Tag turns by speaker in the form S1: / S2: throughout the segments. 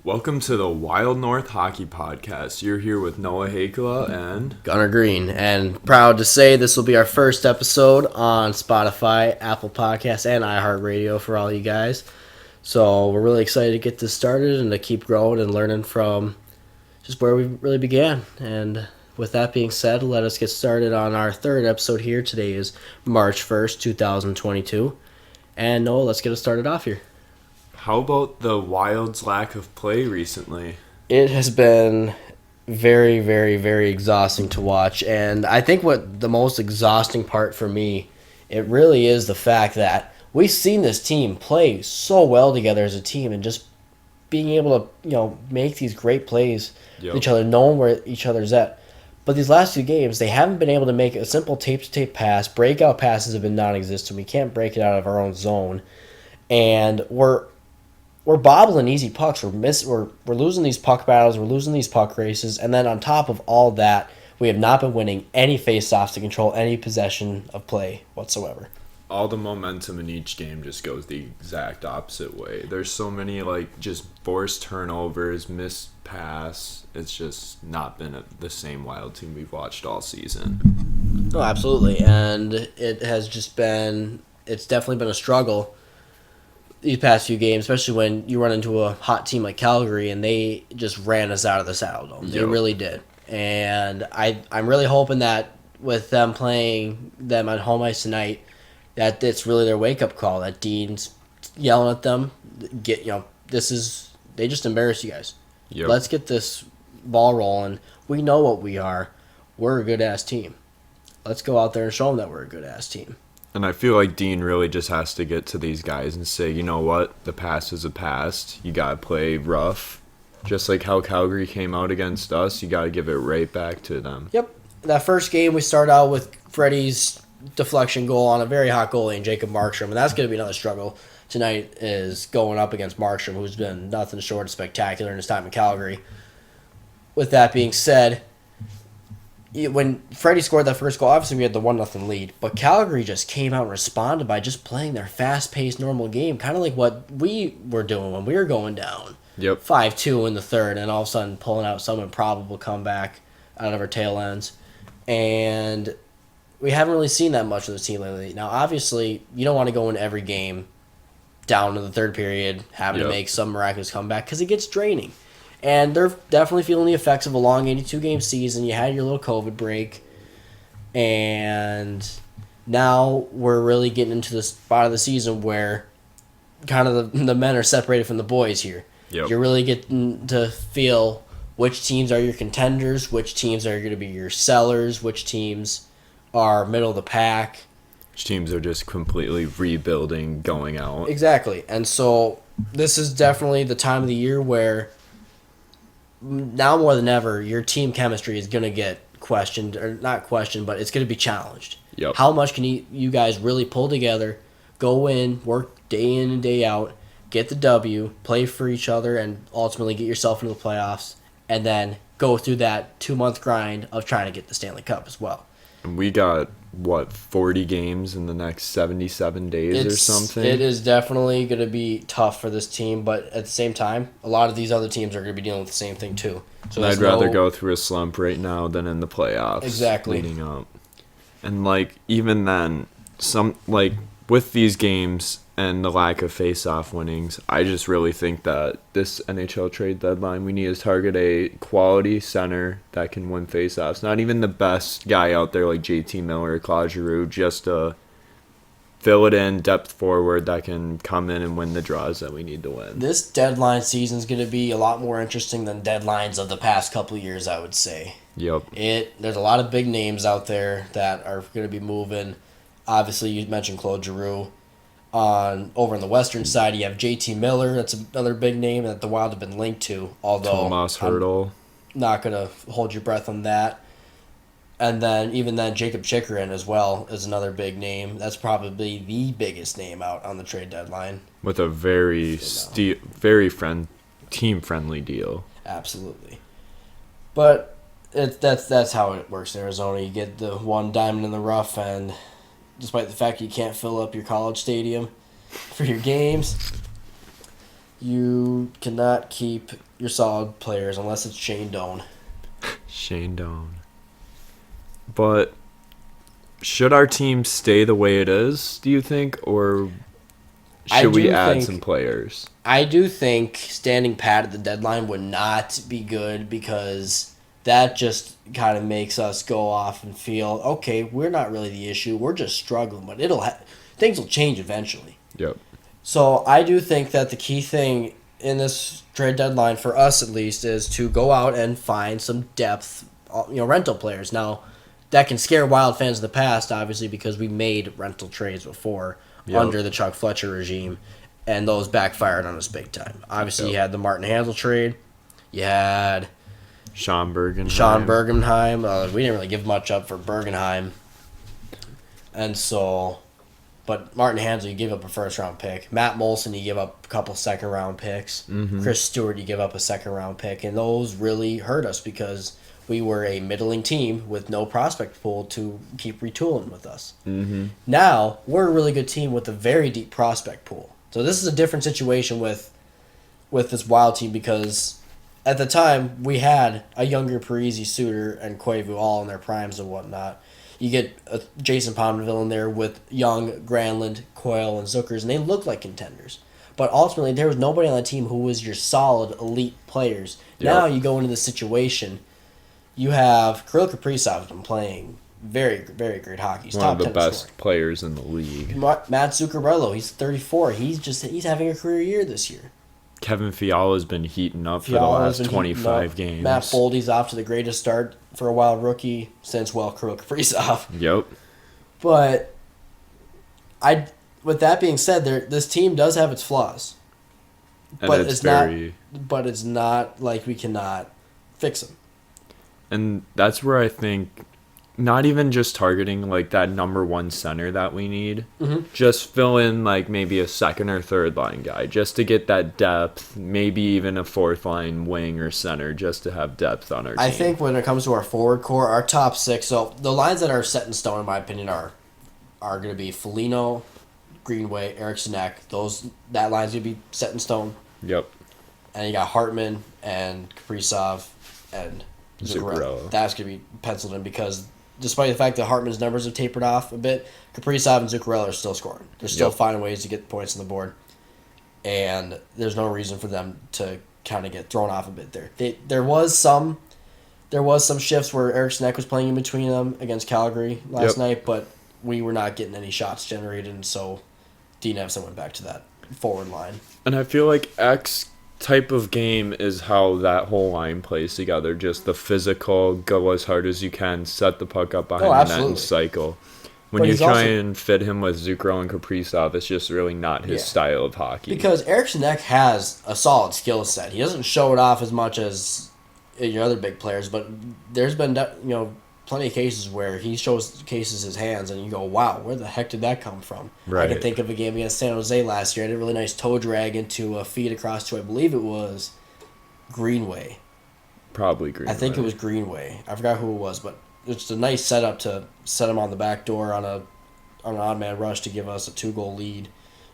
S1: Welcome to the Wild North Hockey Podcast. You're here with Noah Hakela and
S2: Gunnar Green, and proud to say this will be our first episode on Spotify, Apple Podcasts, and iHeartRadio for all you guys. So we're really excited to get this started and to keep growing and learning from just where we really began. And with that being said, let us get started on our third episode here. Today is March 1st, 2022. And Noah, let's get us started off here.
S1: how about the Wild's lack of play recently?
S2: It has been very, very, very exhausting to watch. And I think what the most exhausting part for me, it really is the fact that we've seen this team play so well together as a team and just being able to, make these great plays with each other, knowing where each other's at. But these last two games, they haven't been able to make a simple tape-to-tape pass. Breakout passes have been non-existent. We can't break it out of our own zone. And we're bobbling easy pucks. We're losing these puck battles. We're losing these puck races. And then on top of all that, we have not been winning any face-offs to control any possession of play whatsoever.
S1: All the momentum in each game just goes the exact opposite way. There's so many just forced turnovers, missed pass. It's just not been the same Wild team we've watched all season.
S2: No, absolutely. And it's definitely been a struggle these past few games, especially when you run into a hot team like Calgary and they just ran us out of the Saddle Dome. They really did. And I'm really hoping that with them playing them on home ice tonight, that it's really their wake-up call, that Dean's yelling at them, they just embarrass you guys.
S1: Yep.
S2: Let's get this ball rolling. We know what we are. We're a good-ass team. Let's go out there and show them that we're a good-ass team.
S1: And I feel like Dean really just has to get to these guys and say, you know what, the past is a past. You got to play rough. Just like how Calgary came out against us, you got to give it right back to them.
S2: Yep. That first game, we started out with Freddie's deflection goal on a very hot goalie in Jacob Markstrom, and that's going to be another struggle tonight, is going up against Markstrom, who's been nothing short of spectacular in his time in Calgary. With that being said, when Freddie scored that first goal, obviously we had the 1-0 lead, but Calgary just came out and responded by just playing their fast-paced normal game, kind of like what we were doing when we were going down.
S1: Yep.
S2: 5-2 in the third, and all of a sudden pulling out some improbable comeback out of our tail ends. And we haven't really seen that much of the team lately. Now, obviously, you don't want to go in every game down to the third period having to make some miraculous comeback because it gets draining. And they're definitely feeling the effects of a long 82-game season. You had your little COVID break. And now we're really getting into the spot of the season where kind of the men are separated from the boys here.
S1: Yep.
S2: You're really getting to feel which teams are your contenders, which teams are going to be your sellers, which teams are middle of the pack.
S1: Which teams are just completely rebuilding, going out.
S2: Exactly. And so this is definitely the time of the year where now more than ever, your team chemistry is going to get questioned, or not questioned, but it's going to be challenged.
S1: Yep.
S2: How much can you guys really pull together, go in, work day in and day out, get the W, play for each other, and ultimately get yourself into the playoffs, and then go through that 2-month grind of trying to get the Stanley Cup as well.
S1: And we got, 40 games in the next 77 days or something?
S2: It is definitely going to be tough for this team, but at the same time, a lot of these other teams are going to be dealing with the same thing too. So
S1: I'd rather go through a slump right now than in the playoffs.
S2: Exactly.
S1: Leading up. And, even then, with these games and the lack of face-off winnings, I just really think that this NHL trade deadline, we need to target a quality center that can win face-offs. Not even the best guy out there like JT Miller or Claude Giroux, just a fill-it-in depth forward that can come in and win the draws that we need to win.
S2: This deadline season is going to be a lot more interesting than deadlines of the past couple of years, I would say.
S1: Yep.
S2: There's a lot of big names out there that are going to be moving. Obviously, you mentioned Claude Giroux. Over on the western side, you have JT Miller. That's another big name that the Wild have been linked to. Although
S1: Tomas Hertl.
S2: I'm not going to hold your breath on that. And then Jacob Chikrin as well is another big name. That's probably the biggest name out on the trade deadline.
S1: With a very team-friendly deal.
S2: Absolutely. But that's how it works in Arizona. You get the one diamond in the rough, and despite the fact you can't fill up your college stadium for your games, You cannot keep your solid players unless it's Shane Doan.
S1: Shane Doan. But should our team stay the way it is, do you think? Or should we add some players?
S2: I do think standing pat at the deadline would not be good because that just kind of makes us go off and feel, okay, we're not really the issue. We're just struggling, but things will change eventually.
S1: Yep.
S2: So I do think that the key thing in this trade deadline, for us at least, is to go out and find some depth, rental players. Now, that can scare Wild fans in the past, obviously, because we made rental trades before under the Chuck Fletcher regime, and those backfired on us big time. Obviously, you had the Martin Hansel trade. You had
S1: Sean Bergenheim.
S2: We didn't really give much up for Bergenheim. And so... But Martin Hansel, you give up a first-round pick. Matt Molson, you give up a couple second-round picks.
S1: Mm-hmm.
S2: Chris Stewart, you give up a second-round pick. And those really hurt us because we were a middling team with no prospect pool to keep retooling with us.
S1: Mm-hmm.
S2: Now, we're a really good team with a very deep prospect pool. So this is a different situation with this Wild team because at the time, we had a younger Parisi, Suter, and Koivu all in their primes and whatnot. You get Jason Pominville in there with Young, Granlund, Coyle, and Zuckers, and they look like contenders. But ultimately, there was nobody on the team who was your solid elite players. Yep. Now you go into this situation, you have Kirill Kaprizov been playing very, very great hockey. He's
S1: one
S2: top
S1: of the
S2: 10
S1: best
S2: scoring.
S1: Players in the league.
S2: Matt Zuccarello, he's 34. He's having a career year this year.
S1: Kevin Fiala's been heating up for the last 25 games.
S2: Matt Boldy's off to the greatest start for a Wild rookie since, Kirill Kaprizov.
S1: Yep.
S2: But with that being said, this team does have its flaws.
S1: And
S2: but it's not like we cannot fix them.
S1: And that's where I think not even just targeting like that number one center that we need, just fill in like maybe a second or third line guy just to get that depth, maybe even a fourth line wing or center just to have depth on our team.
S2: I think when it comes to our forward core, our top six, so the lines that are set in stone in my opinion are going to be Foligno, Greenway, Eriksson Ek. That line's going to be set in stone.
S1: Yep.
S2: And you got Hartman and Kaprizov and Zuccarello. That's going to be penciled in because despite the fact that Hartman's numbers have tapered off a bit, Kaprizov and Zuccarello are still scoring. They're still finding ways to get points on the board. And there's no reason for them to kind of get thrown off a bit there. There was some shifts where Eriksson Ek was playing in between them against Calgary last night, but we were not getting any shots generated, and so Dean Evson went back to that forward line.
S1: And I feel like X type of game is how that whole line plays together. Just the physical, go as hard as you can, set the puck up behind the net and cycle. When you try and fit him with Zuccarello and Kaprizov, it's just really not his style of hockey.
S2: Because Eriksson Ek has a solid skill set. He doesn't show it off as much as your other big players, but there's been plenty of cases where he shows his hands, and you go, wow, where the heck did that come from?
S1: Right.
S2: I can think of a game against San Jose last year. I did a really nice toe drag into a feed across to, I believe it was Greenway.
S1: Probably Greenway.
S2: I think it was Greenway. I forgot who it was, but it's a nice setup to set him on the back door on an odd man rush to give us a 2-goal lead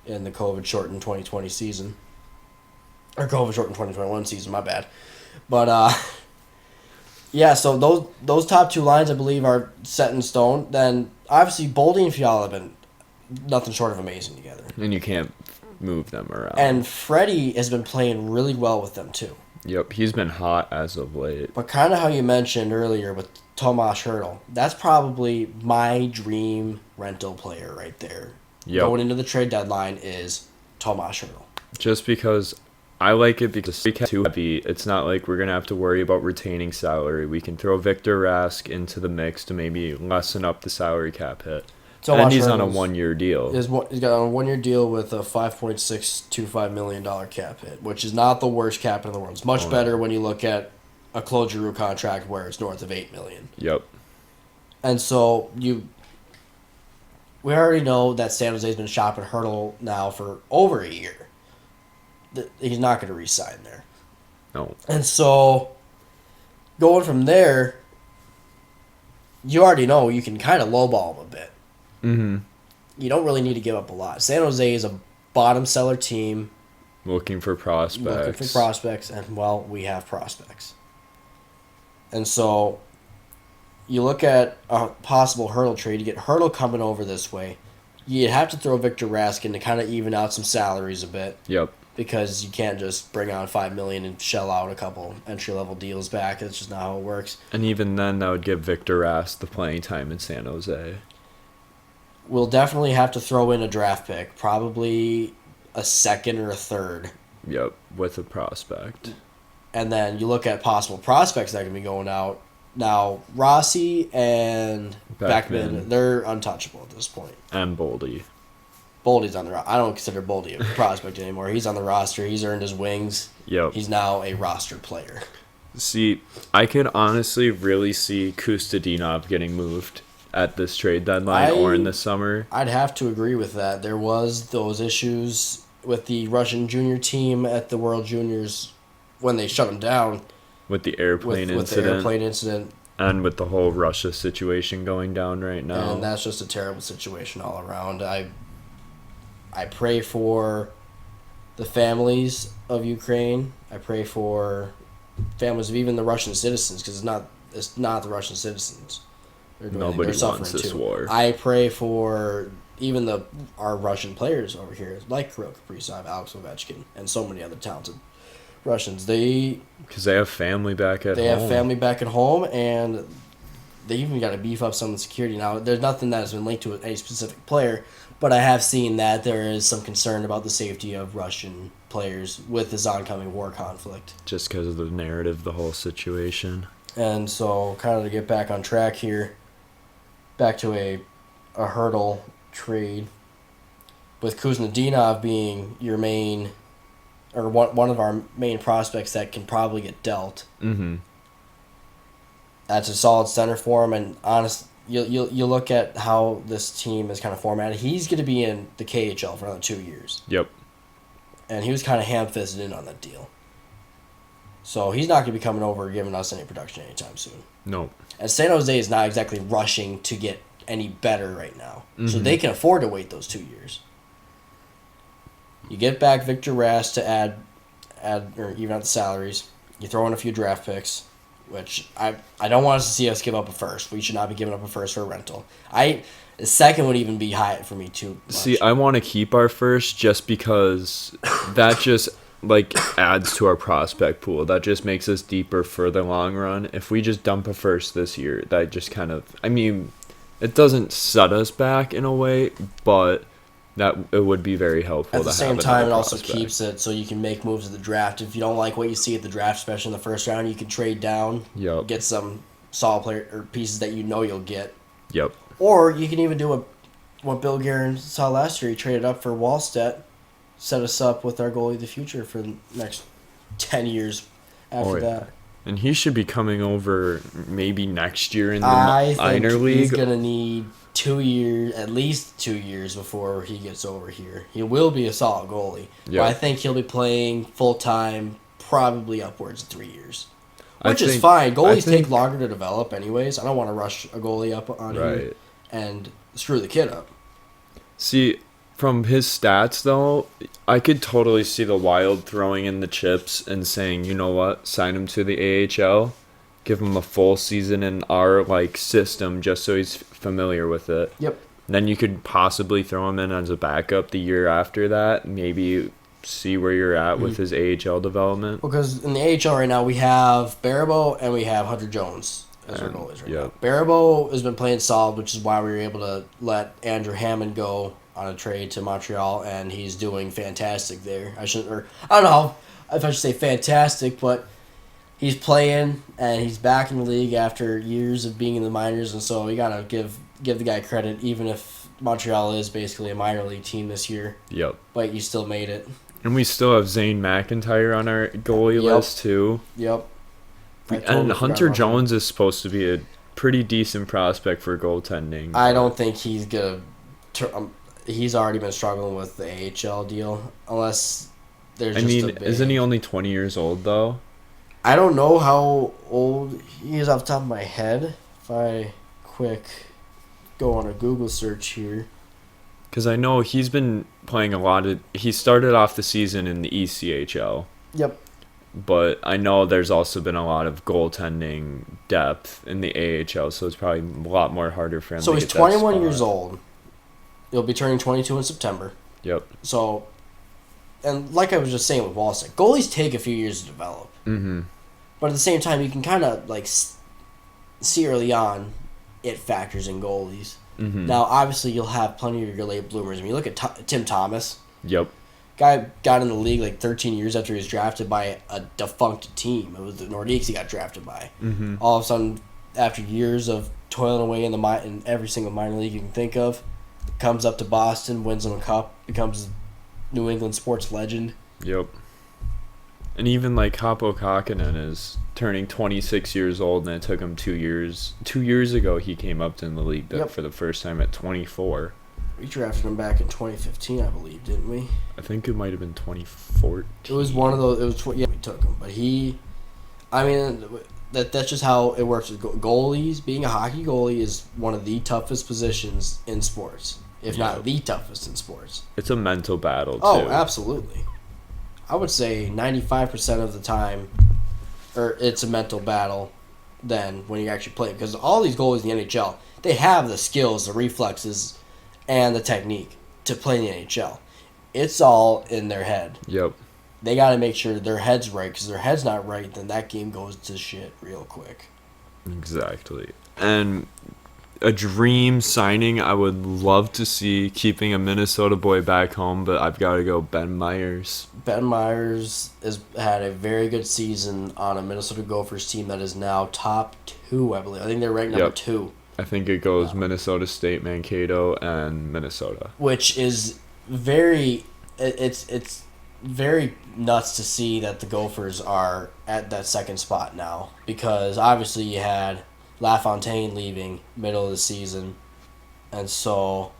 S2: in the COVID-shortened 2020 season. Or COVID-shortened 2021 season, my bad. But, yeah, so those top two lines, I believe, are set in stone. Then, obviously, Boldy and Fiala have been nothing short of amazing together.
S1: And you can't move them around.
S2: And Freddie has been playing really well with them, too.
S1: Yep, he's been hot as of late.
S2: But kind of how you mentioned earlier with Tomas Hertl, that's probably my dream rental player right there.
S1: Yep.
S2: Going into the trade deadline is Tomas Hertl.
S1: Just because I like it because it's too heavy. It's not like we're going to have to worry about retaining salary. We can throw Victor Rask into the mix to maybe lessen up the salary cap hit. And he's on a 1-year deal.
S2: He's got a 1-year deal with a $5.625 million cap hit, which is not the worst cap in the world. It's much better when you look at a Claude Giroux contract where it's north of $8 million.
S1: Yep.
S2: And so we already know that San Jose's been shopping Hertl now for over a year. He's not going to re-sign there.
S1: No.
S2: And so going from there, you already know you can kind of lowball him a bit.
S1: Mm-hmm.
S2: You don't really need to give up a lot. San Jose is a bottom seller team
S1: Looking for prospects.
S2: And, well, we have prospects. And so you look at a possible Hurdle trade. You get Hurdle coming over this way. You'd have to throw Victor Raskin to kind of even out some salaries a bit.
S1: Yep.
S2: Because you can't just bring on $5 million and shell out a couple entry-level deals back. That's just not how it works.
S1: And even then, that would give Victor Rask the playing time in San Jose.
S2: We'll definitely have to throw in a draft pick, probably a second or a third.
S1: Yep, with a prospect.
S2: And then you look at possible prospects that can be going out. Now, Rossi and Beckman, they're untouchable at this point.
S1: And Boldy.
S2: Boldy's on the roster. I don't consider Boldy a prospect anymore. He's on the roster. He's earned his wings.
S1: Yep.
S2: He's now a roster player.
S1: See, I could honestly really see Kustadinov getting moved at this trade deadline or in the summer.
S2: I'd have to agree with that. There was those issues with the Russian junior team at the World Juniors when they shut him down.
S1: With the airplane incident.
S2: With the airplane incident.
S1: And with the whole Russia situation going down right now.
S2: And that's just a terrible situation all around. I pray for the families of Ukraine. I pray for families of even the Russian citizens, because it's not the Russian citizens.
S1: Nobody wants this war.
S2: I pray for even our Russian players over here, like Kirill Kaprizov, Alex Ovechkin, and so many other talented Russians.
S1: Because they have family back at home.
S2: They have family back at home, and they even got to beef up some of the security. Now, there's nothing that has been linked to any specific player, but I have seen that there is some concern about the safety of Russian players with this oncoming war conflict.
S1: Just because of the narrative, the whole situation.
S2: And so, kind of to get back on track here, back to a Hurdle trade, with Kuznetsov being your main, or one of our main prospects that can probably get dealt.
S1: Mm-hmm.
S2: That's a solid center for him, and honest, you look at how this team is kind of formatted. He's going to be in the KHL for another 2 years.
S1: Yep.
S2: And he was kind of ham-fisted in on that deal. So he's not going to be coming over giving us any production anytime soon.
S1: No.
S2: And San Jose is not exactly rushing to get any better right now.
S1: Mm-hmm.
S2: So they can afford to wait those 2 years. You get back Victor Rask to add or even out the salaries. You throw in a few draft picks, which I don't want us to see us give up a first. We should not be giving up a first for a rental. The second would even be high for me too much.
S1: See, I want to keep our first just because that just adds to our prospect pool. That just makes us deeper for the long run. If we just dump a first this year, that just kind of, it doesn't set us back in a way, but that it would be very helpful.
S2: At the same time, it also keeps it so you can make moves at the draft. If you don't like what you see at the draft, especially in the first round, you can trade down, get some solid player or pieces that you know you'll get.
S1: Yep.
S2: Or you can even do what Bill Guerin saw last year. He traded up for Wallstedt, set us up with our goalie of the future for the next 10 years after that.
S1: And he should be coming over maybe next year in the minor league.
S2: He's going to need 2 years, at least 2 years before he gets over here. He will be a solid goalie. But I think he'll be playing full-time probably upwards of 3 years. Which is fine. Goalies take longer to develop anyways. I don't want to rush a goalie up on him and screw the kid up.
S1: See, from his stats, though, I could totally see the Wild throwing in the chips and saying, you know what, sign him to the AHL, give him a full season in our system just so he's familiar with it.
S2: Yep.
S1: Then you could possibly throw him in as a backup the year after that, maybe see where you're at with his AHL development.
S2: Because in the AHL right now, we have Barabo and we have Hunter Jones as our goalies right now. Barabo has been playing solid, which is why we were able to let Andrew Hammond go on a trade to Montreal, and he's doing fantastic there. I don't know if I should say fantastic, but he's playing and he's back in the league after years of being in the minors, and so you gotta give the guy credit, even if Montreal is basically a minor league team this year.
S1: Yep.
S2: But you still made it.
S1: And we still have Zane McIntyre on our goalie list too.
S2: Yep.
S1: And Hunter Jones is supposed to be a pretty decent prospect for goaltending.
S2: I don't think he's gonna. He's already been struggling with the AHL deal, unless there's.
S1: Isn't he only 20 years old though?
S2: I don't know how old he is off the top of my head. If I quick go on a Google search here.
S1: Because I know he's been playing a lot of. He started off the season in the ECHL.
S2: Yep.
S1: But I know there's also been a lot of goaltending depth in the AHL, so it's probably a lot more harder for him.
S2: So
S1: to
S2: he's
S1: get that
S2: 21
S1: spot.
S2: years old. He'll be turning 22 in September.
S1: Yep.
S2: So, and like I was just saying with Walsick, goalies take a few years to develop.
S1: Mm-hmm.
S2: But at the same time, you can kind of like see early on it factors in goalies.
S1: Mm-hmm.
S2: Now, obviously, you'll have plenty of your late bloomers. I mean, you look at Tim Thomas.
S1: Yep.
S2: Guy got in the league like 13 years after he was drafted by a defunct team. It was the Nordiques he got drafted by.
S1: Mm-hmm.
S2: All of a sudden, after years of toiling away in every single minor league you can think of, comes up to Boston, wins them a cup, becomes a New England sports legend.
S1: Yep. And even like Talbot and Kahkonen is turning 26 years old, and it took him 2 years. 2 years ago, he came up in the league for the first time at 24.
S2: We drafted him back in 2015, I believe, didn't we?
S1: I think it might have been 2014.
S2: It was one of those. We took him, but that's just how it works with goalies. Being a hockey goalie is one of the toughest positions in sports, if not the toughest in sports.
S1: It's a mental battle, too.
S2: Oh, absolutely. I would say 95% of the time, or it's a mental battle than when you actually play. Because all these goalies in the NHL, they have the skills, the reflexes, and the technique to play in the NHL. It's all in their head.
S1: Yep.
S2: They got to make sure their head's right, because their head's not right, then that game goes to shit real quick.
S1: Exactly. And a dream signing I would love to see, keeping a Minnesota boy back home, but I've got to go Ben Myers.
S2: Ben Myers has had a very good season on a Minnesota Gophers team that is now top 2, I believe. I think they're ranked number 2.
S1: I think it goes Minnesota State, Mankato, and Minnesota.
S2: Which is very... It's very nuts to see that the Gophers are at that second spot now. Because obviously you had LaFontaine leaving middle of the season. And so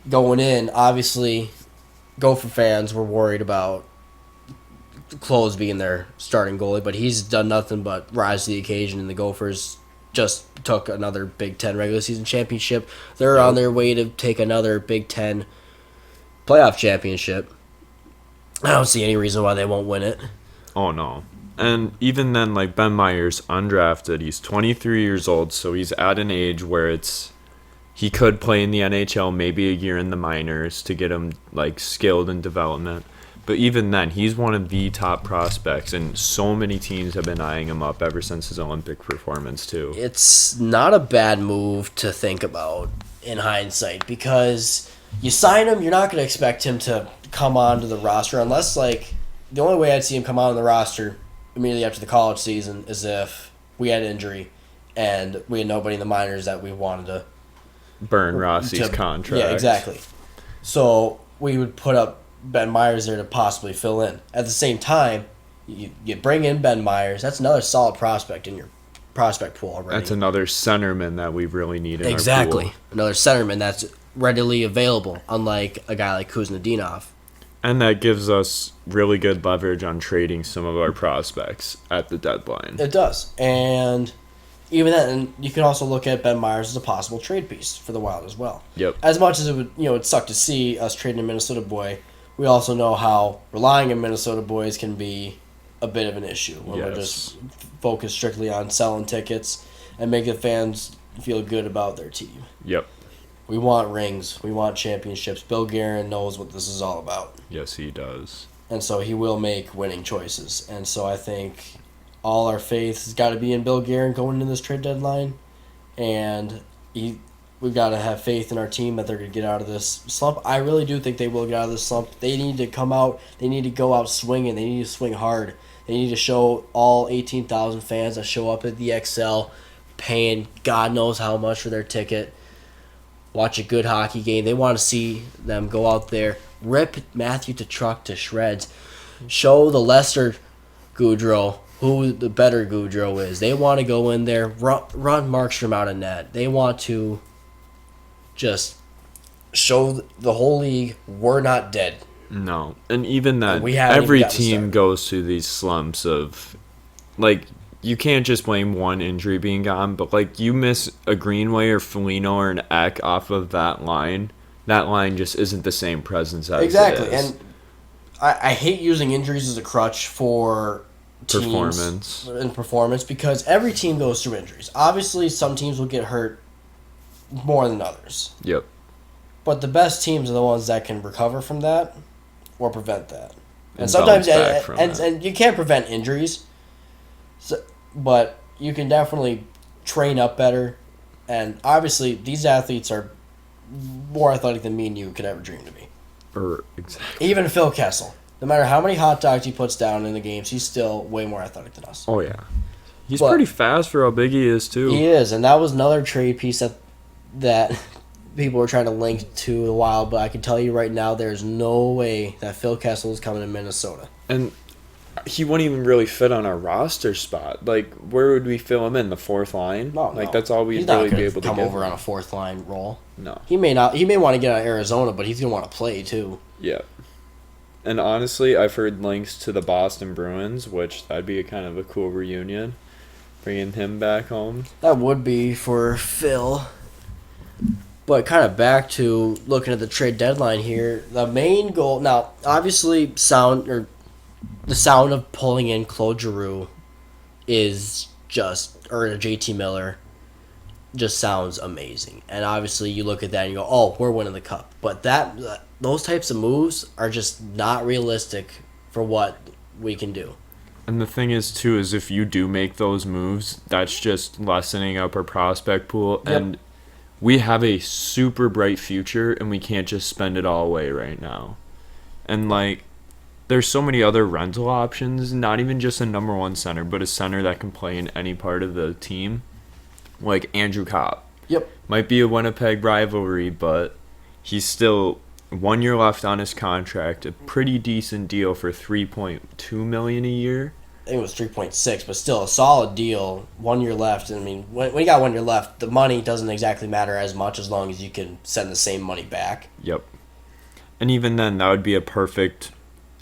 S2: going in, obviously Gopher fans were worried about Close being their starting goalie. But he's done nothing but rise to the occasion, and the Gophers just took another Big Ten regular season championship. They're on their way to take another Big Ten playoff championship. I don't see any reason why they won't win it.
S1: Oh, no. And even then, like Ben Myers, undrafted, he's 23 years old, so he's at an age where he could play in the NHL, maybe a year in the minors to get him like skilled in development. But even then, he's one of the top prospects, and so many teams have been eyeing him up ever since his Olympic performance, too.
S2: It's not a bad move to think about in hindsight, because you sign him, you're not going to expect him to come onto the roster unless, like, the only way I'd see him come on the roster immediately after the college season is if we had injury and we had nobody in the minors that we wanted to
S1: burn Rossi's contract.
S2: Yeah, exactly. So we would put up Ben Myers there to possibly fill in. At the same time, you bring in Ben Myers. That's another solid prospect in your prospect pool already.
S1: That's another centerman that we really need in
S2: exactly.
S1: our pool.
S2: Another centerman that's readily available, unlike a guy like Kuznetsov.
S1: And that gives us really good leverage on trading some of our prospects at the deadline.
S2: It does. And even then, you can also look at Ben Myers as a possible trade piece for the Wild as well.
S1: Yep.
S2: As much as it'd suck to see us trading a Minnesota boy, we also know how relying on Minnesota boys can be a bit of an issue when we're just focused strictly on selling tickets and making fans feel good about their team.
S1: Yep.
S2: We want rings. We want championships. Bill Guerin knows what this is all about.
S1: Yes, he does.
S2: And so he will make winning choices. And so I think all our faith has got to be in Bill Guerin going into this trade deadline. And we've got to have faith in our team that they're going to get out of this slump. I really do think they will get out of this slump. They need to come out. They need to go out swinging. They need to swing hard. They need to show all 18,000 fans that show up at the XL paying God knows how much for their ticket. Watch a good hockey game. They want to see them go out there, rip Matthew Tkachuk to shreds, show the lesser Goudreau who the better Goudreau is. They want to go in there, run Markstrom out of net. They want to just show the whole league we're not dead.
S1: No, and even that,
S2: We haven't
S1: every
S2: even gotten
S1: team
S2: started.
S1: goes through these slumps of, like, you can't just blame one injury being gone, but, like, you miss a Greenway or Foligno or an Eck off of that line, that line just isn't the same presence as
S2: Exactly,
S1: it is.
S2: and I hate using injuries as a crutch for
S1: Performance.
S2: and performance because every team goes through injuries. Obviously, some teams will get hurt more than others.
S1: Yep.
S2: But the best teams are the ones that can recover from that or prevent that. And
S1: And
S2: sometimes
S1: bounce back from that.
S2: and you can't prevent injuries. So, but you can definitely train up better. And obviously, these athletes are more athletic than me and you could ever dream to be.
S1: Exactly.
S2: Even Phil Kessel. No matter how many hot dogs he puts down in the games, he's still way more athletic than us.
S1: Oh, yeah. He's
S2: But-
S1: pretty fast for how big he is, too.
S2: He is, and that was another trade piece that people were trying to link to a while, but I can tell you right now there's no way that Phil Kessel is coming to Minnesota.
S1: And he wouldn't even really fit on our roster spot. Like, where would we fill him in? The fourth line?
S2: No,
S1: Like,
S2: no.
S1: that's all we'd
S2: He's not
S1: really be
S2: gonna
S1: able to
S2: come
S1: give
S2: over
S1: him.
S2: on a fourth line role.
S1: No.
S2: He may not. He may want to get out of Arizona, but he's gonna want to play too.
S1: Yeah. And honestly, I've heard links to the Boston Bruins, which that'd be a kind of a cool reunion. Bringing him back home.
S2: That would be for Phil. But kind of back to looking at the trade deadline here, the main goal now, obviously, the sound of pulling in Claude Giroux is just, or JT Miller, just sounds amazing. And obviously, you look at that and you go, "Oh, we're winning the cup." But those types of moves are just not realistic for what we can do.
S1: And the thing is, too, is if you do make those moves, that's just lessening up our prospect pool.
S2: Yep.
S1: And we have a super bright future, and we can't just spend it all away right now. And, like, there's so many other rental options, not even just a number one center, but a center that can play in any part of the team. Like Andrew Kopp.
S2: Yep.
S1: Might be a Winnipeg rivalry, but he's still 1 year left on his contract, a pretty decent deal for $3.2 million a year.
S2: I think it was 3.6, but still a solid deal. 1 year left. I mean, when you got 1 year left, the money doesn't exactly matter as much as long as you can send the same money back.
S1: Yep. And even then, that would be a perfect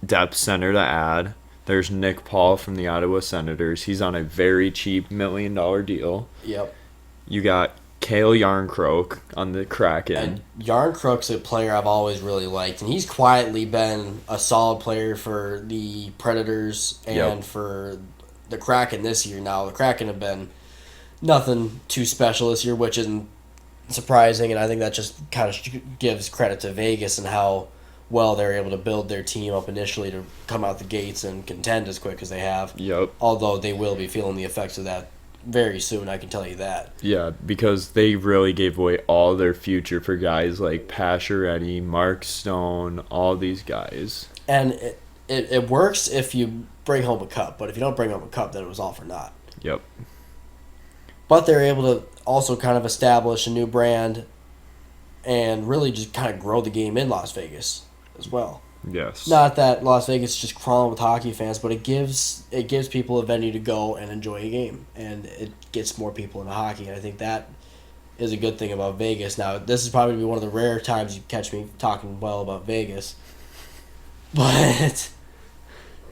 S1: depth center to add. There's Nick Paul from the Ottawa Senators. He's on a very cheap $1 million deal.
S2: Yep.
S1: You got Cale Yarncroke on the Kraken.
S2: And Yarncroke's a player I've always really liked, and he's quietly been a solid player for the Predators and
S1: Yep.
S2: for the Kraken this year. Now, the Kraken have been nothing too special this year, which isn't surprising, and I think that just kind of gives credit to Vegas and how well they're able to build their team up initially to come out the gates and contend as quick as they have.
S1: Yep.
S2: Although they will be feeling the effects of that very soon, I can tell you that.
S1: Yeah, because they really gave away all their future for guys like Pacioretty, Mark Stone, all these guys.
S2: And it works if you bring home a cup, but if you don't bring home a cup, then it was all for naught.
S1: Yep.
S2: But they're able to also kind of establish a new brand and really just kind of grow the game in Las Vegas as well.
S1: Yes.
S2: Not that Las Vegas is just crawling with hockey fans, but it gives people a venue to go and enjoy a game, and it gets more people into hockey. And I think that is a good thing about Vegas. Now, this is probably one of the rare times you catch me talking well about Vegas, but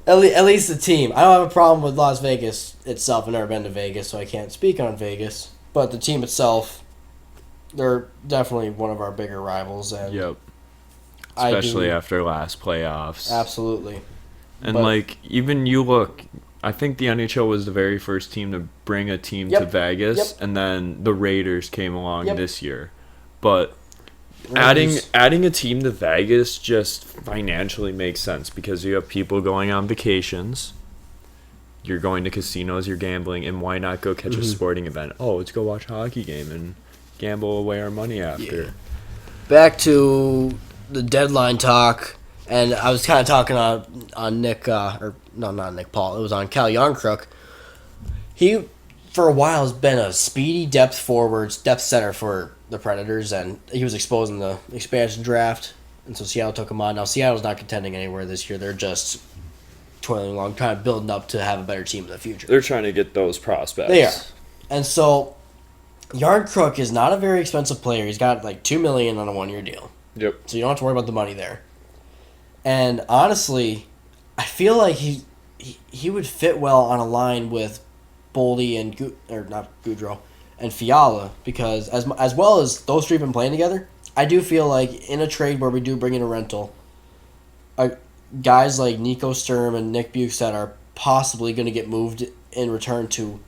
S2: at least the team. I don't have a problem with Las Vegas itself. I've never been to Vegas, so I can't speak on Vegas. But the team itself, they're definitely one of our bigger rivals, and
S1: Yep. Especially after last playoffs.
S2: Absolutely.
S1: And,
S2: But-
S1: like, even you look, I think the NHL was the very first team to bring a team to
S2: Yep.
S1: Vegas,
S2: Yep.
S1: and then the Raiders came along
S2: Yep.
S1: this year. But
S2: Raiders-
S1: adding a team to Vegas just financially makes sense because you have people going on vacations. You're going to casinos, you're gambling, and why not go catch a sporting event? Oh, let's go watch a hockey game and gamble away our money after.
S2: Yeah. Back to the deadline talk, and I was kind of talking on Nick, or no, not Nick Paul. It was on Cal Yarncroke. He, for a while, has been a speedy depth center for the Predators, and he was exposed in the expansion draft, and so Seattle took him on. Now, Seattle's not contending anywhere this year. They're just toiling along, trying to build up to have a better team in the future.
S1: They're trying to get those prospects.
S2: They are. And so, Yarncroke is not a very expensive player. He's got like $2 million on a 1 year deal.
S1: Yep.
S2: So you don't have to worry about the money there. And honestly, I feel like he would fit well on a line with Boldy and not Goudreau and Fiala, because as well as those three have been playing together, I do feel like in a trade where we do bring in a rental, guys like Nico Sturm and Nick Bukestad are possibly going to get moved in return to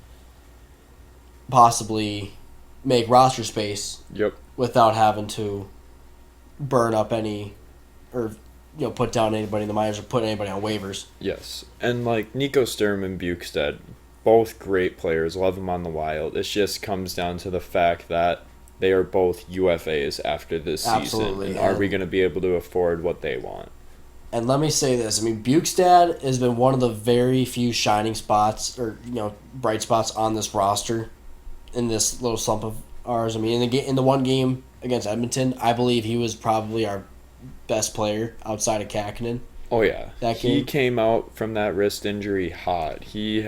S2: possibly make roster space.
S1: Yep.
S2: Without having to burn up any or put down anybody in the minors or put anybody on waivers.
S1: Yes. And like Nico Sturm and Bukestad, both great players, love them on the Wild. It just comes down to the fact that they are both UFAs after this
S2: Absolutely.
S1: season. And are we going to be able to afford what they want?
S2: And let me say this. I mean, Bukestad has been one of the very few shining spots or, bright spots on this roster in this little slump of ours. I mean, in the one game against Edmonton, I believe he was probably our best player outside of Kahkonen.
S1: Oh, yeah.
S2: That game.
S1: He came out from that wrist injury hot. He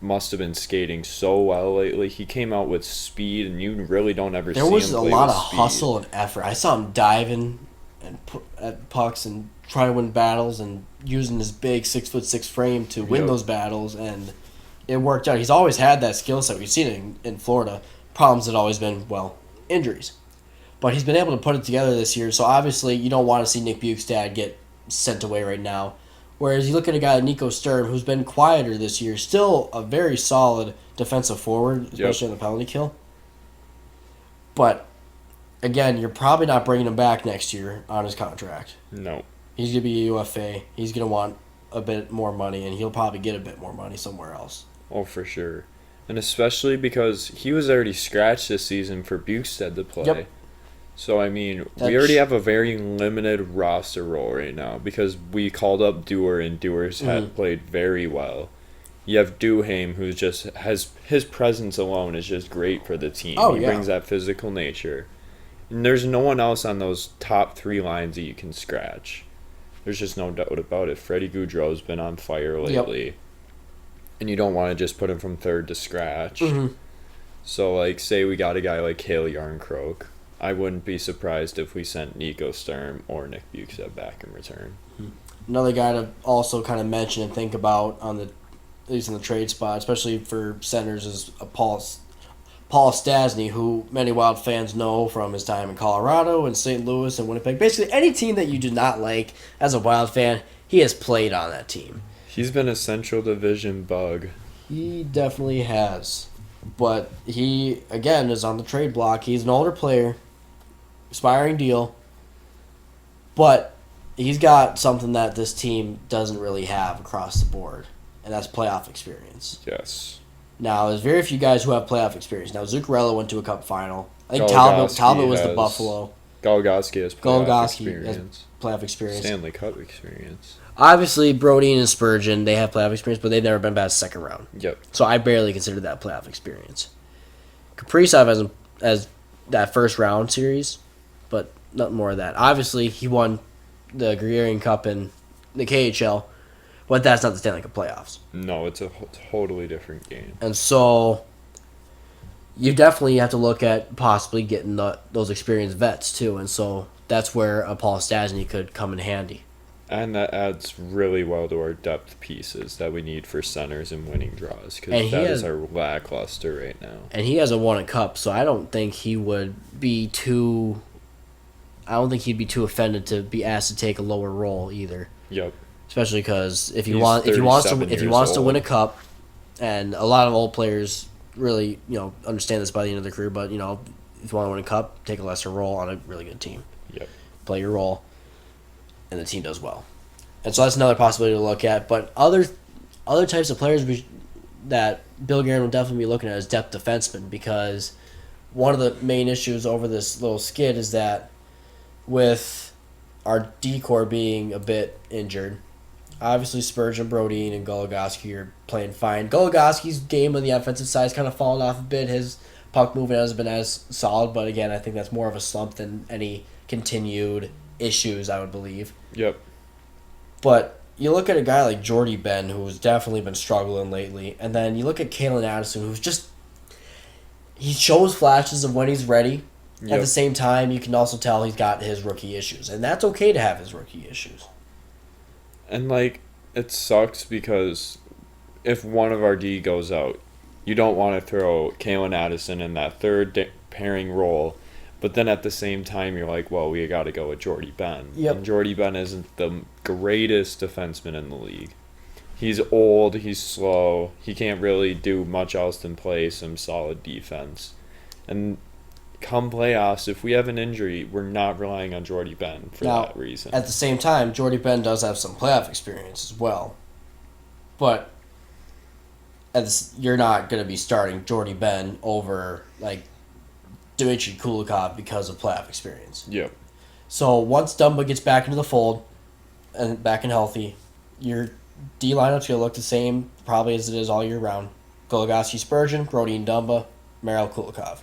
S1: must have been skating so well lately. He came out with speed, and you really don't ever see him play with speed.
S2: There was a lot of hustle and effort. I saw him diving and put at pucks and trying to win battles and using his big 6'6" frame to win those battles, and it worked out. He's always had that skill set. We've seen it in Florida. Problems had always been, injuries. But he's been able to put it together this year, so obviously you don't want to see Nick Bukestad get sent away right now. Whereas you look at a guy like Nico Sturm, who's been quieter this year, still a very solid defensive forward, especially on the penalty kill. But, again, you're probably not bringing him back next year on his contract.
S1: No.
S2: He's going to be a UFA. He's going to want a bit more money, and he'll probably get a bit more money somewhere else.
S1: Oh, for sure. And especially because he was already scratched this season for Bukestad to play. Yep. So, I mean, we already have a very limited roster role right now because we called up Dewar, and Dewar's had played very well. You have Duhaime, who just has his presence alone is just great for the team. He brings that physical nature. And there's no one else on those top three lines that you can scratch. There's just no doubt about it. Freddie Gaudreau's been on fire lately. Yep. And you don't want to just put him from third to scratch. Mm-hmm. So, like, say we got a guy like Cale Yarncroke. I wouldn't be surprised if we sent Nico Sturm or Nick Bukestad back in return.
S2: Another guy to also kind of mention and think about at least in the trade spot, especially for centers, is Paul Stastny, who many Wild fans know from his time in Colorado and St. Louis and Winnipeg. Basically, any team that you do not like as a Wild fan, he has played on that team.
S1: He's been a Central Division bug.
S2: He definitely has. But he, again, is on the trade block. He's an older player. Expiring deal, but he's got something that this team doesn't really have across the board, and that's playoff experience.
S1: Yes.
S2: Now, there's very few guys who have playoff experience. Now, Zuccarello went to a cup final. I think Talbot was the Buffalo.
S1: Goligoski has
S2: playoff experience.
S1: Stanley Cup experience.
S2: Obviously, Brodin and Spurgeon, they have playoff experience, but they've never been past the second round.
S1: Yep.
S2: So I barely consider that playoff experience. Kaprizov as that first round series, but nothing more of that. Obviously, he won the Guerin Cup in the KHL, but that's not the Stanley Cup playoffs.
S1: No, it's a totally different game.
S2: And so you definitely have to look at possibly getting those experienced vets, too. And so that's where a Paul Stastny could come in handy.
S1: And that adds really well to our depth pieces that we need for centers and winning draws, because that is our lackluster right now. And
S2: he hasn't won a cup, so I don't think he would be too... I don't think he'd be too offended to be asked to take a lower role either.
S1: Yep.
S2: Especially because if he wants to win a cup, and a lot of old players really understand this by the end of their career, but if you want to win a cup, take a lesser role on a really good team.
S1: Yep.
S2: Play your role, and the team does well. And so that's another possibility to look at. But other types of players that Bill Guerin will definitely be looking at is depth defensemen, because one of the main issues over this little skid is that with our D-core being a bit injured, obviously Spurgeon, Brodin, and Goligoski are playing fine. Goligoski's game on the offensive side has kind of fallen off a bit. His puck movement hasn't been as solid, but again, I think that's more of a slump than any continued issues, I would believe.
S1: Yep.
S2: But you look at a guy like Jordy Ben, who's definitely been struggling lately, and then you look at Kalen Addison, who's just... he shows flashes of when he's ready. Yep. At the same time, you can also tell he's got his rookie issues, and that's okay to have his rookie issues.
S1: And, it sucks because if one of our D goes out, you don't want to throw Kalen Addison in that third pairing role But then at the same time, you're like, well, we got to go with Jordy Ben.
S2: Yep.
S1: And Jordy Ben isn't the greatest defenseman in the league. He's old, he's slow, he can't really do much else than play some solid defense. And come playoffs, if we have an injury, we're not relying on Jordy Ben for that reason.
S2: At the same time, Jordy Ben does have some playoff experience as well. But you're not going to be starting Jordy Ben over, like, Dmitry Kulikov because of playoff experience.
S1: Yep.
S2: So once Dumba gets back into the fold and back and healthy, your D lineup's going to look the same probably as it is all year round. Goligoski, Spurgeon, Brody and Dumba, Merrill, Kulikov.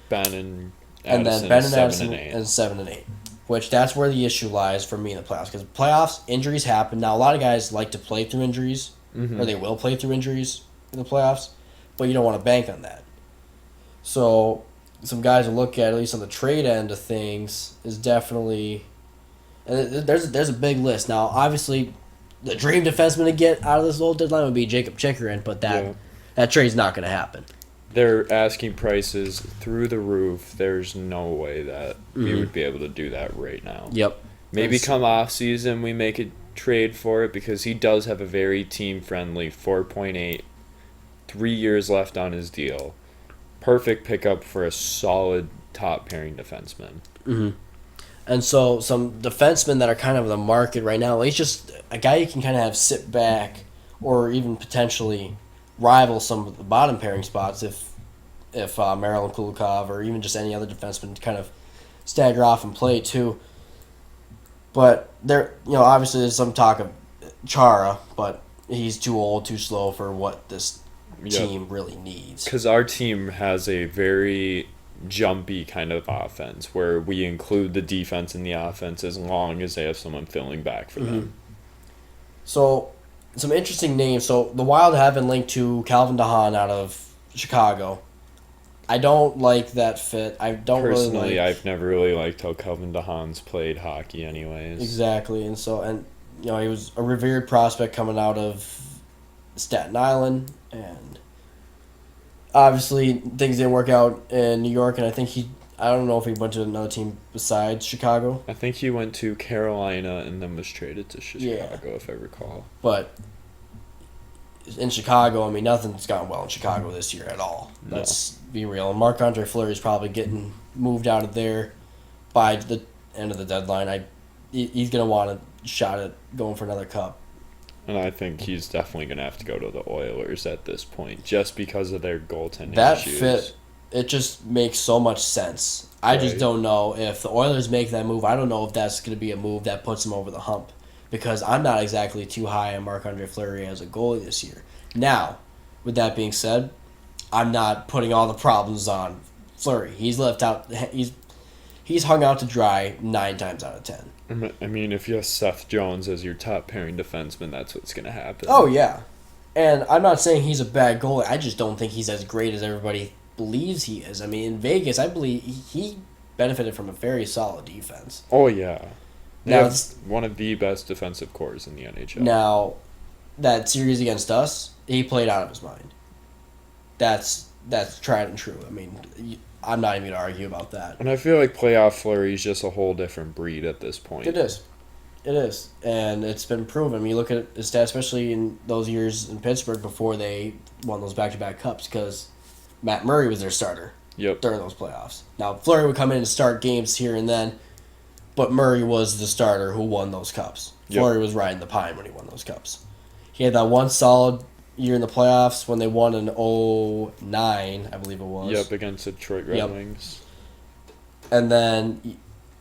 S1: Ben and
S2: And
S1: Addison,
S2: then Ben and
S1: 7
S2: Addison
S1: and 8.
S2: and 7 and 8. Which that's where the issue lies for me in the playoffs. Because playoffs, injuries happen. Now, a lot of guys like to play through injuries, or they will play through injuries in the playoffs, but you don't want to bank on that. So some guys to look at least on the trade end of things, is definitely... And there's a big list. Now, obviously, the dream defenseman to get out of this old deadline would be Jacob Chikrin, but that trade's not going to happen.
S1: They're asking prices through the roof. There's no way that we would be able to do that right now.
S2: Yep.
S1: Maybe come off season we make a trade for it because he does have a very team-friendly 4.8, 3 years left on his deal. Perfect pickup for a solid top-pairing defenseman.
S2: Mm-hmm. And so some defensemen that are kind of in the market right now, he's just a guy you can kind of have sit back or even potentially rival some of the bottom pairing spots if Maryland Kulikov or even just any other defenseman to kind of stagger off and play too. But there, obviously there's some talk of Chara, but he's too old, too slow for what this team really needs.
S1: Because our team has a very jumpy kind of offense where we include the defense in the offense as long as they have someone filling back for them.
S2: So, some interesting names. So, the Wild have been linked to Calvin DeHaan out of Chicago. I don't like that fit. I don't
S1: Personally,
S2: really like...
S1: I've never really liked how Calvin DeHaan's played hockey anyways.
S2: Exactly. And he was a revered prospect coming out of Staten Island, and obviously things didn't work out in New York, and I don't know if he went to another team besides Chicago.
S1: I think he went to Carolina and then was traded to Chicago, if I recall.
S2: But in Chicago, nothing's gone well in Chicago this year at all.
S1: No.
S2: Let's be real. And Marc-Andre Fleury is probably getting moved out of there by the end of the deadline. He's going to want a shot at going for another cup.
S1: And I think he's definitely going to have to go to the Oilers at this point, just because of their goaltending
S2: that
S1: issues.
S2: Fit, it just makes so much sense. I just don't know if the Oilers make that move. I don't know if that's going to be a move that puts them over the hump, because I'm not exactly too high on Marc-Andre Fleury as a goalie this year. Now, with that being said, I'm not putting all the problems on Fleury. He's left out. He's hung out to dry 9 times out of 10.
S1: If you have Seth Jones as your top pairing defenseman, that's what's going to happen.
S2: Oh, yeah. And I'm not saying he's a bad goalie. I just don't think he's as great as everybody believes he is. In Vegas, I believe he benefited from a very solid defense.
S1: Oh, yeah.
S2: Now,
S1: it's one of the best defensive cores in the NHL.
S2: Now, that series against us, he played out of his mind. That's tried and true. I'm not even going to argue about that.
S1: And I feel like playoff Fleury is just a whole different breed at this point.
S2: It is. And it's been proven. You look at his stats, especially in those years in Pittsburgh before they won those back-to-back cups, because Matt Murray was their starter during those playoffs. Now, Fleury would come in and start games here and then, but Murray was the starter who won those cups. Fleury was riding the pine when he won those cups. He had that one solid year in the playoffs when they won in 2009, I believe it was.
S1: Yep, against Detroit Red Wings.
S2: And I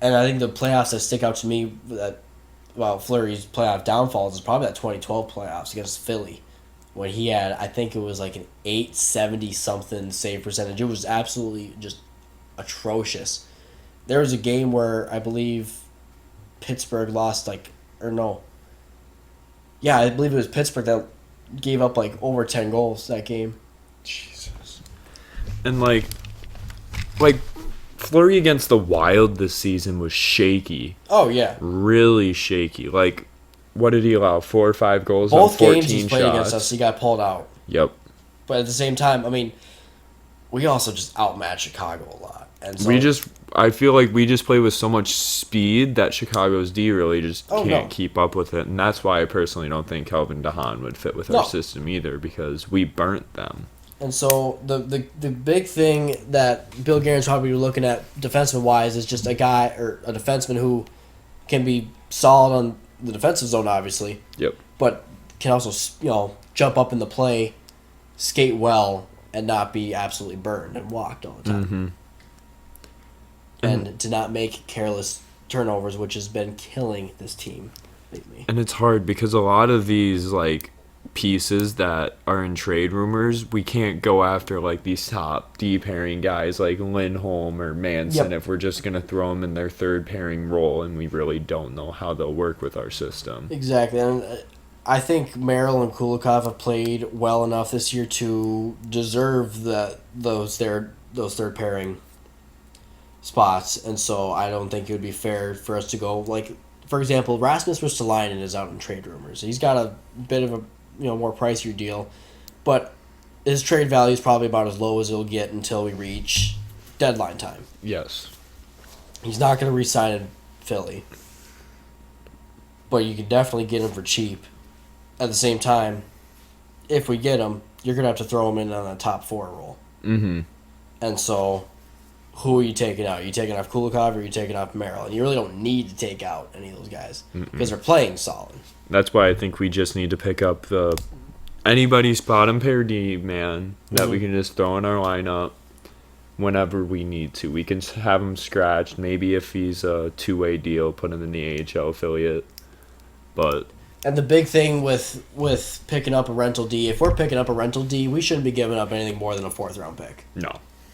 S2: think the playoffs that stick out to me, Fleury's playoff downfalls is probably that 2012 playoffs against Philly, when he had, I think it was like an 870-something save percentage. It was absolutely just atrocious. There was a game where I believe Pittsburgh lost I believe it was Pittsburgh that gave up over 10 goals that game.
S1: Jesus. And Fleury against the Wild this season was shaky.
S2: Oh, yeah.
S1: Really shaky. What did he allow? 4 or 5 goals
S2: Both
S1: on 14
S2: games he's played against us, he got pulled out.
S1: Yep.
S2: But at the same time, we also just outmatched Chicago a lot. And so,
S1: I feel like we just play with so much speed that Chicago's D really just can't keep up with it. And that's why I personally don't think Calvin DeHaan would fit with our system either, because we burnt them.
S2: And so the big thing that Bill Guerin's probably looking at defenseman-wise is just a guy or a defenseman who can be solid on the defensive zone, obviously.
S1: Yep.
S2: But can also, jump up in the play, skate well, and not be absolutely burned and walked all the time.
S1: Mm-hmm.
S2: And to not make careless turnovers, which has been killing this team lately.
S1: And it's hard because a lot of these, like, pieces that are in trade rumors, we can't go after, like, these top D pairing guys like Lindholm or Manson if we're just going to throw them in their third pairing role, and we really don't know how they'll work with our system.
S2: Exactly. And I think Merrill and Kulikov have played well enough this year to deserve those third pairing spots, and so I don't think it would be fair for us to go, like, for example, Rasmus Ristolainen is out in trade rumors. He's got a bit of a more pricier deal, but his trade value is probably about as low as it'll get until we reach deadline time.
S1: Yes.
S2: He's not going to re-sign in Philly, but you can definitely get him for cheap. At the same time, if we get him, you're going to have to throw him in on a top 4 role.
S1: Mm-hmm.
S2: And so, who are you taking out? Are you taking off Kulikov or are you taking off Merrill? And you really don't need to take out any of those guys because they're playing solid.
S1: That's why I think we just need to pick up anybody's bottom pair D man that we can just throw in our lineup whenever we need to. We can have him scratched. Maybe if he's a 2-way deal, put him in the AHL affiliate. And
S2: the big thing with picking up a rental D, if we're picking up a rental D, we shouldn't be giving up anything more than a 4th round pick.
S1: No.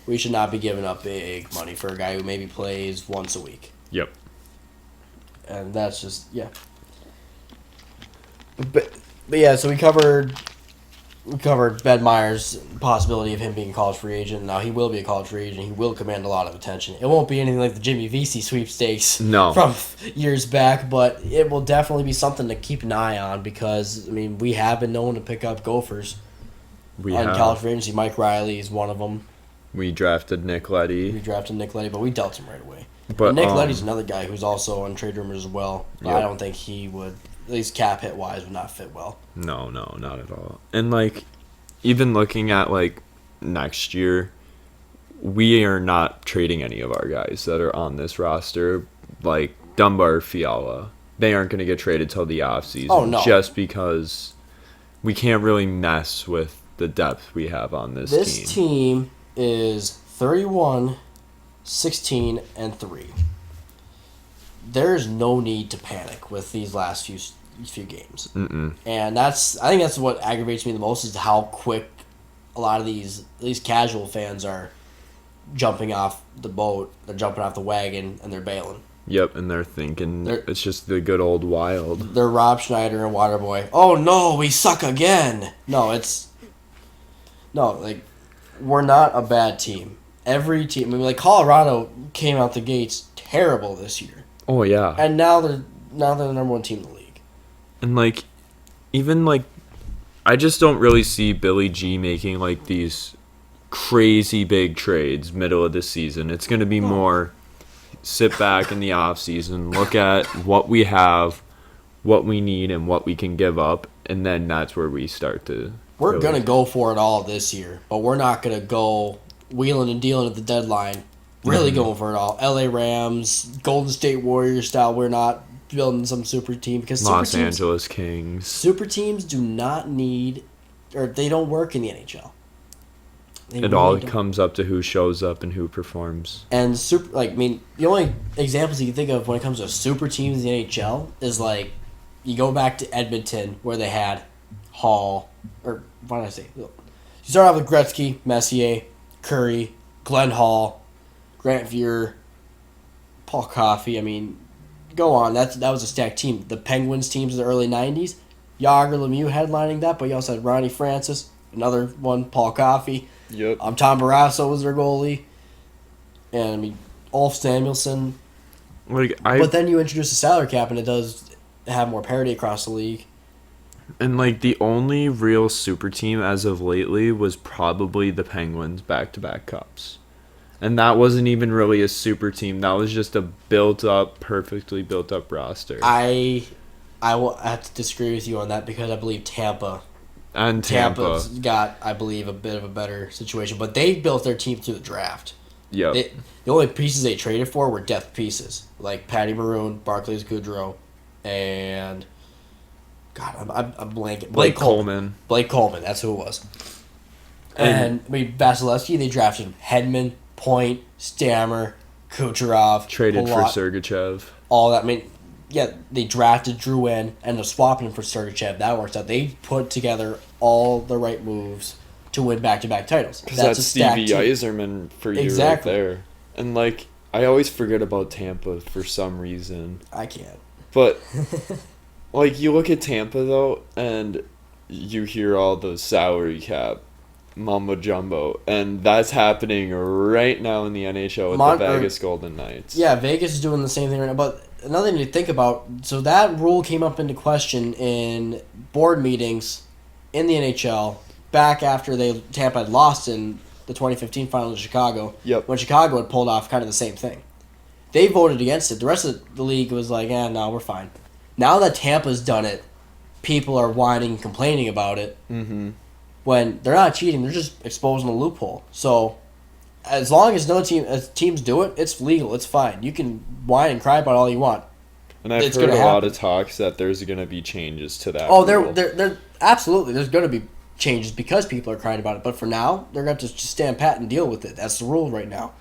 S2: We should not be giving up big money for a guy who maybe plays once a week.
S1: Yep.
S2: And that's just, But yeah, so we covered Ben Meyer's possibility of him being a college free agent. Now, he will be a college free agent. He will command a lot of attention. It won't be anything like the Jimmy Vesey sweepstakes from years back, but it will definitely be something to keep an eye on because, we have been known to pick up gophers on college free agency. Mike Riley is one of them.
S1: We drafted Nick Leddy.
S2: But we dealt him right away.
S1: But
S2: Nick Leddy's another guy who's also on trade rumors as well. Yep. I don't think he would, at least cap hit wise, would not fit well.
S1: No, not at all. And even looking at next year, we are not trading any of our guys that are on this roster, like Dunbar, Fiala. They aren't going to get traded till the offseason.
S2: Oh, no.
S1: Just because we can't really mess with the depth we have on this team.
S2: This team is 31, 16, and 3. There's no need to panic with these last few games.
S1: Mm-mm.
S2: And I think that's what aggravates me the most is how quick a lot of these, at least casual fans, are jumping off the boat, they're jumping off the wagon, and they're bailing.
S1: Yep, and they're thinking it's just the good old Wild.
S2: They're Rob Schneider and Waterboy. Oh no, we suck again. We're not a bad team. Every team, Colorado came out the gates terrible this year.
S1: Oh yeah.
S2: And now they're the number 1 team in the league.
S1: And even I just don't really see Billy G making these crazy big trades middle of the season. It's going to be more sit back in the off season, look at what we have, what we need, and what we can give up, and then that's where we start to.
S2: We're going to go for it all this year, but we're not going to go wheeling and dealing at the deadline, really going for it all. LA Rams, Golden State Warriors style, we're not building some super team because
S1: Los Angeles Kings.
S2: Super teams do not need, or they don't work in the NHL.
S1: It all comes up to who shows up and who performs.
S2: And the only examples you can think of when it comes to super teams in the NHL is you go back to Edmonton where they had Hall, or what did I say? You start off with Gretzky, Messier, Curry, Glenn Hall, Grant Fuhr, Paul Coffey. Go on. That was a stacked team. The Penguins teams in the early 90s, Yager Lemieux headlining that, but you also had Ronnie Francis, another one, Paul Coffey.
S1: Yep.
S2: Tom Barrasso was their goalie. And, Ulf Samuelsson. But then you introduce the salary cap, and it does have more parity across the league.
S1: And, the only real super team as of lately was probably the Penguins back-to-back cups. And that wasn't even really a super team. That was just a perfectly built up roster.
S2: I will have to disagree with you on that because I believe Tampa.
S1: And
S2: Tampa's got, I believe, a bit of a better situation. But they built their team through the draft.
S1: Yep.
S2: The only pieces they traded for were depth pieces. Like Patty Maroon, Barclays Goodrow, and... God, I'm blanking.
S1: Blake Coleman.
S2: Blake Coleman, that's who it was. And Vasilevsky, they drafted him. Hedman, Point, Stammer, Kucherov.
S1: Traded for Sergachev.
S2: All that. I mean, yeah, they drafted Drouin and they're swapping him for Sergachev. That works out. They put together all the right moves to win back-to-back titles.
S1: That's a Stevie Yzerman for you right there. And, like, I always forget about Tampa for some reason.
S2: I can't.
S1: But, like, you look at Tampa, though, and you hear all the salary cap mumbo jumbo, and that's happening right now in the NHL with the Vegas Golden Knights.
S2: Yeah, Vegas is doing the same thing right now. But another thing to think about, so that rule came up into question in board meetings in the NHL back after Tampa had lost in the 2015 final to Chicago.
S1: Yep.
S2: When Chicago had pulled off kind of the same thing. They voted against it. The rest of the league was like, no, we're fine. Now that Tampa's done it, people are whining and complaining about it.
S1: Mm-hmm.
S2: When they're not cheating, they're just exposing a loophole. So, as long as teams do it, it's legal. It's fine. You can whine and cry about all you want.
S1: And I've heard a lot of talks that there's going to be changes to that.
S2: Oh, there absolutely. There's going to be changes because people are crying about it. But for now, they're going to just stand pat and deal with it. That's the rule right now.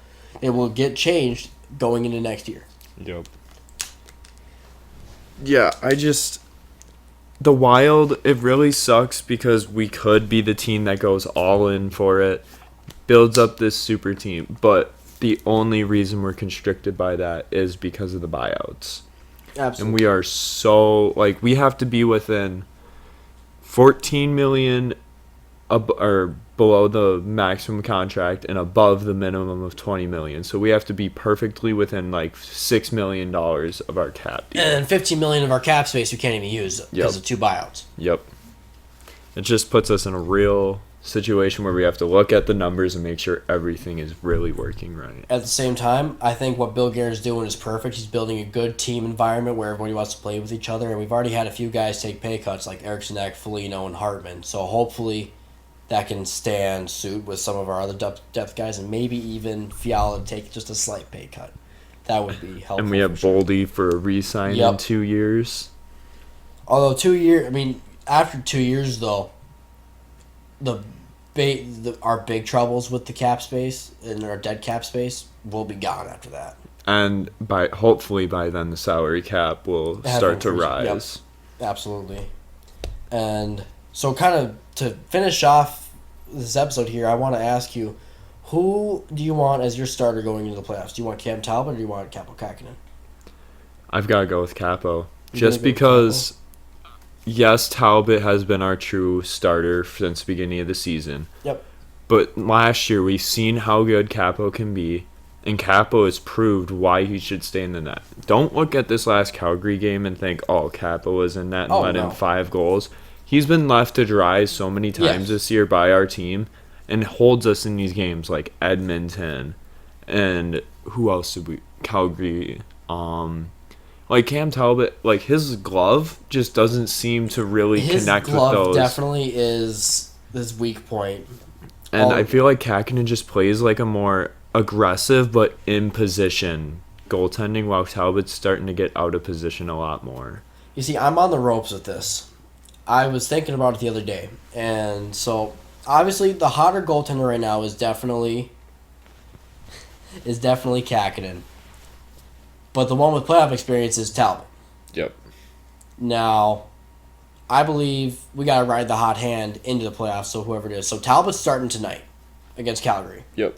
S2: It will get changed going into next year.
S1: Yep. Yeah, the Wild, it really sucks because we could be the team that goes all in for it, builds up this super team, but the only reason we're constricted by that is because of the buyouts.
S2: Absolutely.
S1: And we are so, like, we have to be within 14 million or below the maximum contract and above the minimum of 20 million. So we have to be perfectly within like $6 million of our cap deal.
S2: And 15 million of our cap space we can't even use because of 2 buyouts.
S1: Yep. It just puts us in a real situation where we have to look at the numbers and make sure everything is really working right.
S2: At the same time, I think what Bill Guerin is doing is perfect. He's building a good team environment where everybody wants to play with each other. And we've already had a few guys take pay cuts like Eriksson, Foligno, and Hartman. So hopefully that can stand suit with some of our other depth guys, and maybe even Fiala take just a slight pay cut. That would be helpful.
S1: And we have Boldy for a re-sign in 2 years.
S2: Although 2 years, I mean, after 2 years though, our big troubles with the cap space and our dead cap space will be gone after that.
S1: And hopefully by then the salary cap will start to rise.
S2: Yep, absolutely. And so kind of to finish off this episode here, I want to ask you, who do you want as your starter going into the playoffs? Do you want Cam Talbot or do you want Talbot Kahkonen?
S1: I've got to go with Capo. Just because, yes, Talbot has been our true starter since the beginning of the season.
S2: Yep.
S1: But last year we've seen how good Capo can be, and Capo has proved why he should stay in the net. Don't look at this last Calgary game and think, Capo was in net and let in 5 goals. He's been left to dry so many times this year by our team and holds us in these games like Edmonton and who else did we... Calgary. Like Cam Talbot, like his glove just doesn't seem to really connect with those. His glove
S2: definitely is his weak point.
S1: And I feel like Kahkonen just plays like a more aggressive but in position goaltending while Talbot's starting to get out of position a lot more.
S2: You see, I'm on the ropes with this. I was thinking about it the other day, and so obviously the hotter goaltender right now is definitely Kahkonen, but the one with playoff experience is Talbot.
S1: Yep.
S2: Now, I believe we gotta ride the hot hand into the playoffs. So whoever it is, so Talbot's starting tonight against Calgary.
S1: Yep.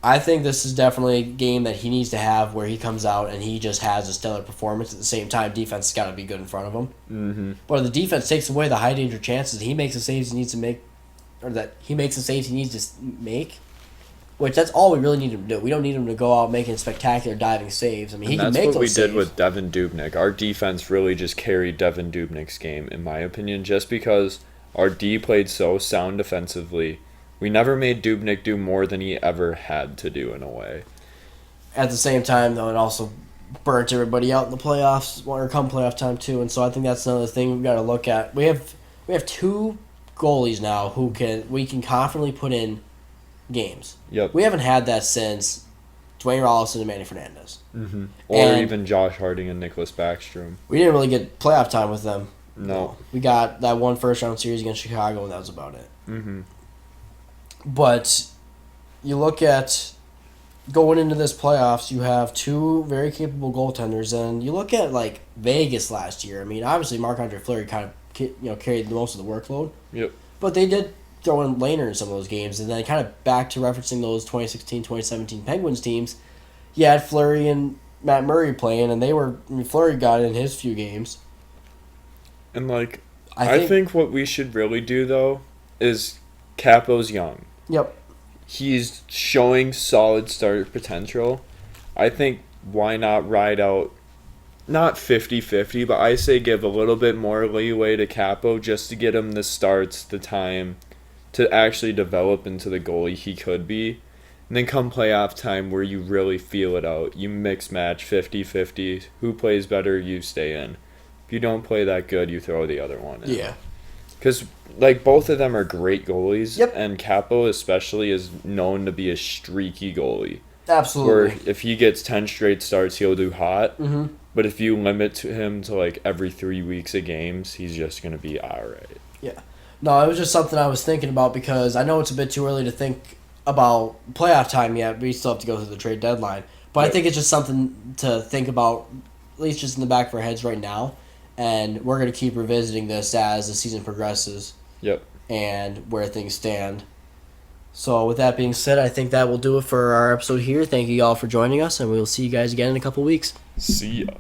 S2: I think this is definitely a game that he needs to have where he comes out and he just has a stellar performance. At the same time, defense has got to be good in front of him.
S1: Mm-hmm.
S2: But if the defense takes away the high danger chances, he makes the saves he needs to make, or that he makes the saves he needs to make, which that's all we really need him to do. We don't need him to go out making spectacular diving saves. I mean, he can make those saves. That's what we did with
S1: Devin Dubnyk. Our defense really just carried Devin Dubnyk's game, in my opinion, just because our D played so sound defensively. We never made Dubnyk do more than he ever had to do in a way.
S2: At the same time, though, it also burnt everybody out in the playoffs, or come playoff time too. And so I think that's another thing we've got to look at. We have two goalies now who we can confidently put in games.
S1: Yep.
S2: We haven't had that since Dwayne Rollison and Manny Fernandez.
S1: Mm-hmm. Or even Josh Harding and Nicholas Backstrom.
S2: We didn't really get playoff time with them.
S1: No.
S2: We got that one first-round series against Chicago, and that was about it.
S1: Mm-hmm.
S2: But you look at going into this playoffs, you have two very capable goaltenders, and you look at like Vegas last year. I mean, obviously Marc-Andre Fleury kind of carried most of the workload.
S1: Yep.
S2: But they did throw in Lehner in some of those games, and then kind of back to referencing those 2016, 2017 Penguins teams. You had Fleury and Matt Murray playing, and Fleury got in his few games.
S1: And like, I think what we should really do though is Capo's young.
S2: Yep.
S1: He's showing solid start potential. I think why not ride out, not 50-50, but I say give a little bit more leeway to Capo just to get him the starts, the time to actually develop into the goalie he could be. And then come playoff time where you really feel it out. You mix match 50-50. Who plays better, you stay in. If you don't play that good, you throw the other one in.
S2: Yeah.
S1: Because, like, both of them are great goalies.
S2: Yep.
S1: And Capo especially is known to be a streaky goalie.
S2: Absolutely.
S1: Where if he gets 10 straight starts, he'll do hot.
S2: Mm-hmm.
S1: But if you limit him to, like, every 3 weeks of games, he's just going to be all right.
S2: Yeah. No, it was just something I was thinking about because I know it's a bit too early to think about playoff time yet. We still have to go through the trade deadline. But I think it's just something to think about, at least just in the back of our heads right now. And we're going to keep revisiting this as the season progresses.
S1: Yep.
S2: And where things stand. So with that being said, I think that will do it for our episode here. Thank you all for joining us, and we will see you guys again in a couple weeks.
S1: See ya.